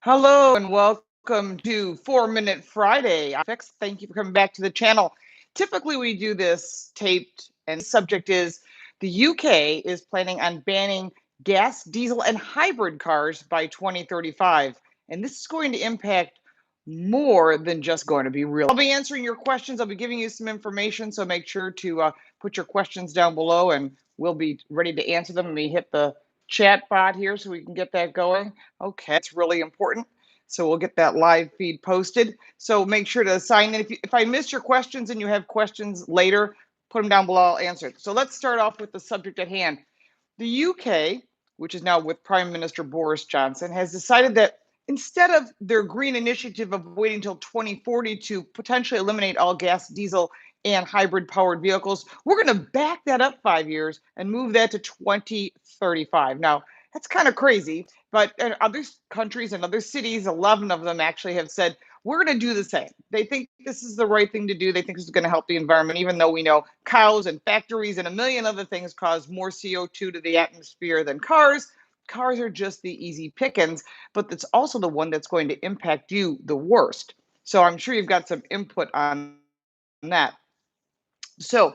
Hello and welcome to 4 Minute Friday. Thank you for coming back to the channel. Typically, we do this taped, and subject is the UK is planning on banning gas, diesel, and hybrid cars by 2035. And this is going to impact more than just going to be real. I'll be answering your questions. I'll be giving you some information, so make sure to put your questions down below, and we'll be ready to answer them. Let me hit the chat bot here so we can get that going. Okay, it's really important. So we'll get that live feed posted. So make sure to sign in. If I miss your questions and you have questions later, put them down below. I'll answer it. So let's start off with the subject at hand. The UK, which is now with Prime Minister Boris Johnson, has decided that instead of their green initiative of waiting until 2040 to potentially eliminate all gas, diesel, and hybrid powered vehicles, we're going to back that up 5 years and move that to 2035. Now, that's kind of crazy, but other countries and other cities, 11 of them actually have said, we're going to do the same. They think this is the right thing to do. They think this is going to help the environment, even though we know cows and factories and a million other things cause more CO2 to the atmosphere than cars. Cars are just the easy pickings, but it's also the one that's going to impact you the worst. So I'm sure you've got some input on that. So,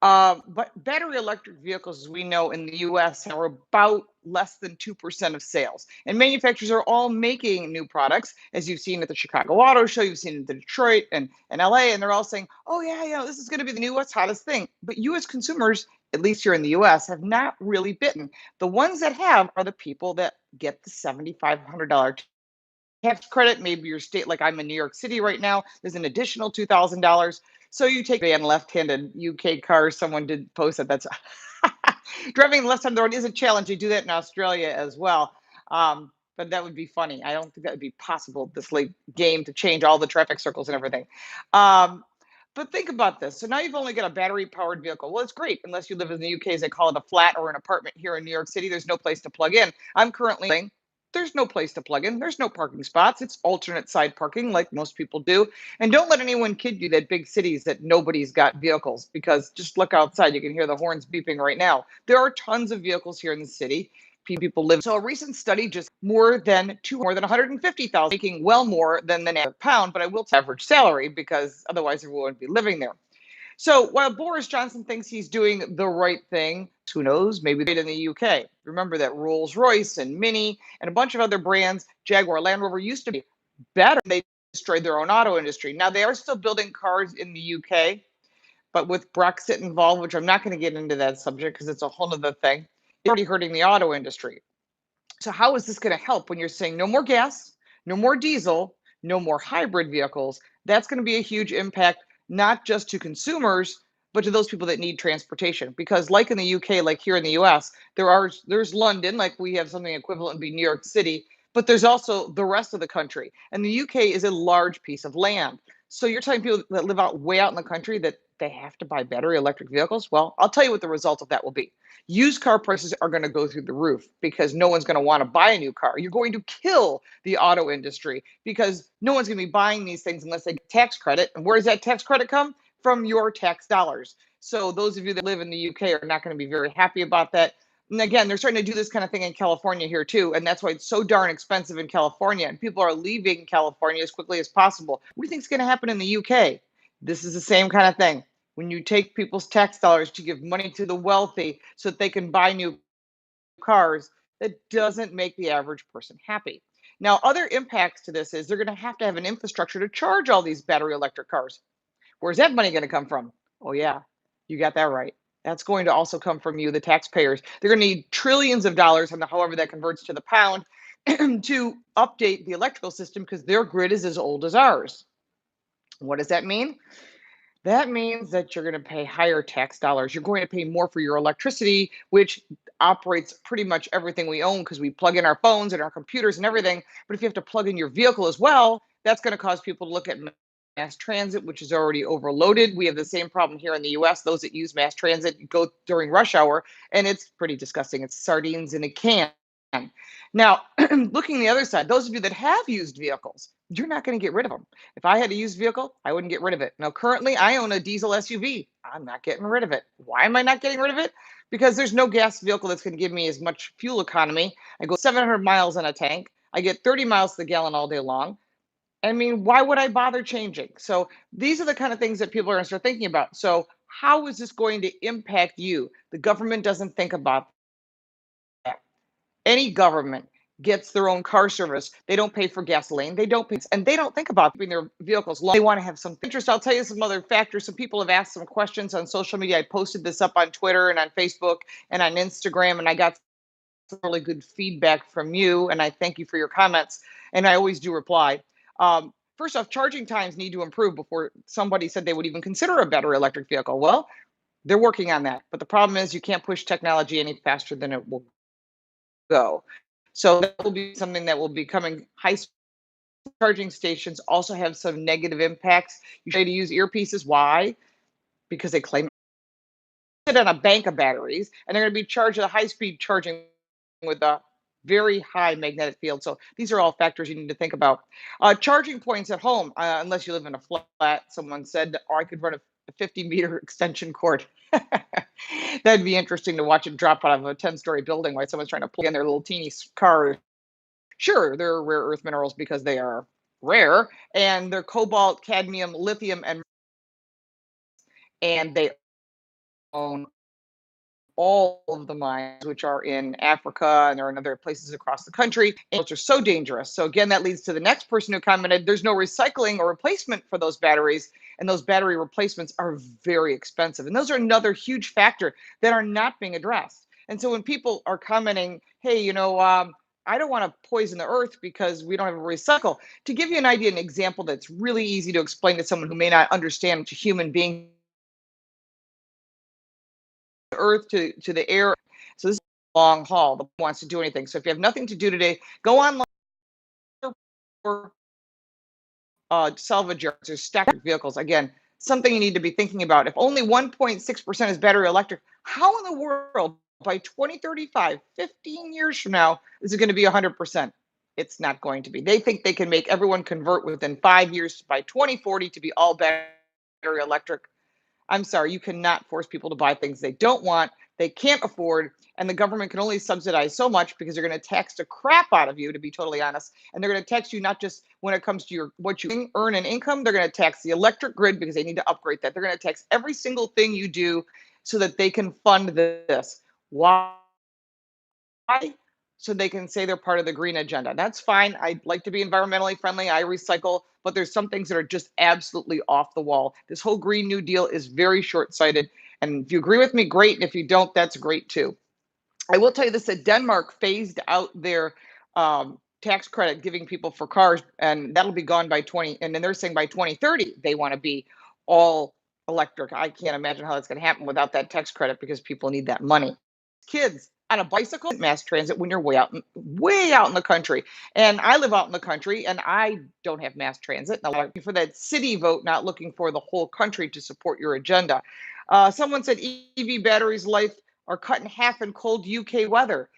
but battery electric vehicles, as we know in the US, are about less than 2% of sales. And manufacturers are all making new products, as you've seen at the Chicago Auto Show, you've seen it in Detroit and LA, and they're all saying, oh, yeah, this is going to be the newest, hottest thing. But you, as consumers, at least here in the US, have not really bitten. The ones that have are the people that get the $7,500 tax credit. Maybe your state, like I'm in New York City right now, there's an additional $2,000. So you take the left-handed UK cars. Someone did post that. That's driving left side of the road is a challenge. They do that in Australia as well. But that would be funny. I don't think that would be possible this late game to change all the traffic circles and everything. Um, but think about this. So now you've only got a battery powered vehicle. Well, it's great unless you live in the UK, as they call it, a flat or an apartment here in New York City. There's no place to plug in. I'm currently there's no place to plug in. There's no parking spots. It's alternate side parking like most people do. And don't let anyone kid you that big cities that nobody's got vehicles, because just look outside. You can hear the horns beeping right now. There are tons of vehicles here in the city. People live. So a recent study just more than 150,000, making well more than the pound. But I will tell average salary because otherwise everyone would be living there. So while Boris Johnson thinks he's doing the right thing, who knows? Maybe they did in the UK. Remember that Rolls Royce and Mini and a bunch of other brands, Jaguar, Land Rover, used to be better. They destroyed their own auto industry. Now they are still building cars in the UK, but with Brexit involved, which I'm not going to get into that subject because it's a whole other thing, it's already hurting the auto industry. So how is this going to help when you're saying no more gas, no more diesel, no more hybrid vehicles? That's going to be a huge impact, not just to consumers, but to those people that need transportation. Because like in the UK, like here in the US, there's London, like we have something equivalent be New York City, but there's also the rest of the country. And the UK is a large piece of land. So you're telling people that live out way out in the country that they have to buy battery electric vehicles? Well, I'll tell you what the result of that will be. Used car prices are going to go through the roof because no one's going to want to buy a new car. You're going to kill the auto industry because no one's going to be buying these things unless they get tax credit. And where does that tax credit come? From your tax dollars. So those of you that live in the UK are not going to be very happy about that. And again, they're starting to do this kind of thing in California here too. And that's why it's so darn expensive in California. And people are leaving California as quickly as possible. What do you think is going to happen in the UK? This is the same kind of thing. When you take people's tax dollars to give money to the wealthy so that they can buy new cars, that doesn't make the average person happy. Now, other impacts to this is they're going to have an infrastructure to charge all these battery electric cars. Where's that money going to come from? Oh, yeah, you got that right. That's going to also come from you, the taxpayers. They're going to need trillions of dollars, and however that converts to the pound, to update the electrical system because their grid is as old as ours. What does that mean? That means that you're going to pay higher tax dollars. You're going to pay more for your electricity, which operates pretty much everything we own because we plug in our phones and our computers and everything. But if you have to plug in your vehicle as well, that's going to cause people to look at mass transit, which is already overloaded. We have the same problem here in the US. Those that use mass transit go during rush hour, and it's pretty disgusting. It's sardines in a can. Now, looking the other side, those of you that have used vehicles, you're not going to get rid of them. If I had a used vehicle, I wouldn't get rid of it. Now, currently, I own a diesel SUV. I'm not getting rid of it. Why am I not getting rid of it? Because there's no gas vehicle that's going to give me as much fuel economy. I go 700 miles on a tank. I get 30 miles to the gallon all day long. I mean, why would I bother changing? So these are the kind of things that people are going to start thinking about. So how is this going to impact you? The government doesn't think about that. Any government gets their own car service. They don't pay for gasoline. They don't pay, and they don't think about keeping their vehicles long. They want to have some interest. I'll tell you some other factors. Some people have asked some questions on social media. I posted this up on Twitter and on Facebook and on Instagram, and I got some really good feedback from you. And I thank you for your comments. And I always do reply. First off, charging times need to improve before somebody said they would even consider a battery electric vehicle. Well, they're working on that. But the problem is you can't push technology any faster than it will go. So that will be something that will be coming. High charging stations also have some negative impacts. You try to use earpieces. Why? Because they claim it on a bank of batteries, and they're going to be charged at a high speed charging with a very high magnetic field. So these are all factors you need to think about. Charging points at home, unless you live in a flat, someone said, or I could run a 50-meter extension cord. That'd be interesting to watch it drop out of a 10-story building while someone's trying to plug in their little teeny car. Sure, they're rare earth minerals because they are rare, and they're cobalt, cadmium, lithium, and they own all of the mines, which are in Africa and they're in other places across the country, which are so dangerous. So again, that leads to the next person who commented, there's no recycling or replacement for those batteries. And those battery replacements are very expensive. And those are another huge factor that are not being addressed. And so when people are commenting, hey, I don't want to poison the earth because we don't have a recycle. To give you an idea, an example that's really easy to explain to someone who may not understand to human beings, earth to the air. So this is a long haul that wants to do anything. So if you have nothing to do today, go online or salvage yards or stack vehicles. Again, something you need to be thinking about. If only 1.6% is battery electric, how in the world by 2035, 15 years from now, is it going to be 100%? It's not going to be. They think they can make everyone convert within 5 years by 2040 to be all battery electric. I'm sorry, you cannot force people to buy things they don't want, they can't afford, and the government can only subsidize so much because they're going to tax the crap out of you, to be totally honest. And they're going to tax you not just when it comes to what you earn in income, they're going to tax the electric grid because they need to upgrade that. They're going to tax every single thing you do so that they can fund this. Why? So they can say they're part of the green agenda. That's fine. I like to be environmentally friendly. I recycle, but there's some things that are just absolutely off the wall. This whole Green New Deal is very short-sighted. And if you agree with me, great. And if you don't, that's great too. I will tell you this, that Denmark phased out their tax credit giving people for cars, and that'll be gone by 20. And then they're saying by 2030, they want to be all electric. I can't imagine how that's going to happen without that tax credit because people need that money. Kids on a bicycle, mass transit when you're way out in the country. And I live out in the country and I don't have mass transit. And I'm looking for that city vote, not looking for the whole country to support your agenda. Someone said EV batteries life are cut in half in cold UK weather.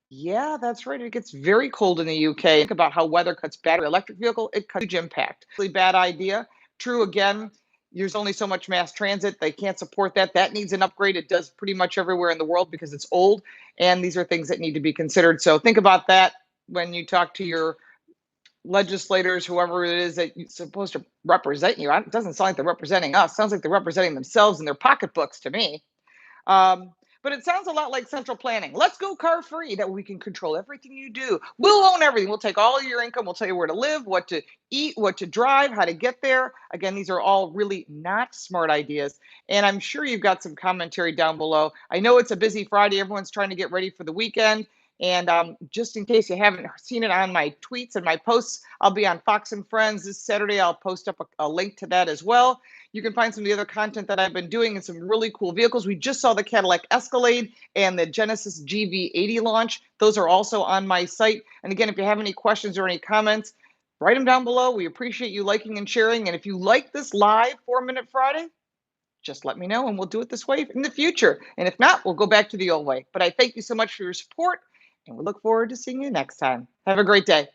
Yeah, that's right. It gets very cold in the UK. Think about how weather cuts battery electric vehicle. It cuts huge impact. Really bad idea. True again. There's only so much mass transit. They can't support that. That needs an upgrade. It does pretty much everywhere in the world because it's old. And these are things that need to be considered. So think about that when you talk to your legislators, whoever it is that you're supposed to represent you. It doesn't sound like they're representing us. It sounds like they're representing themselves and their pocketbooks to me. Um, but it sounds a lot like central planning. Let's go car free, that we can control everything you do. We'll own everything. We'll take all of your income. We'll tell you where to live, what to eat, what to drive, how to get there. Again, these are all really not smart ideas. And I'm sure you've got some commentary down below. I know it's a busy Friday. Everyone's trying to get ready for the weekend. And just in case you haven't seen it on my tweets and my posts, I'll be on Fox and Friends this Saturday. I'll post up a link to that as well. You can find some of the other content that I've been doing and some really cool vehicles. We just saw the Cadillac Escalade and the Genesis GV80 launch. Those are also on my site. And again, if you have any questions or any comments, write them down below. We appreciate you liking and sharing. And if you like this live 4-Minute Friday, just let me know and we'll do it this way in the future. And if not, we'll go back to the old way. But I thank you so much for your support and we look forward to seeing you next time. Have a great day.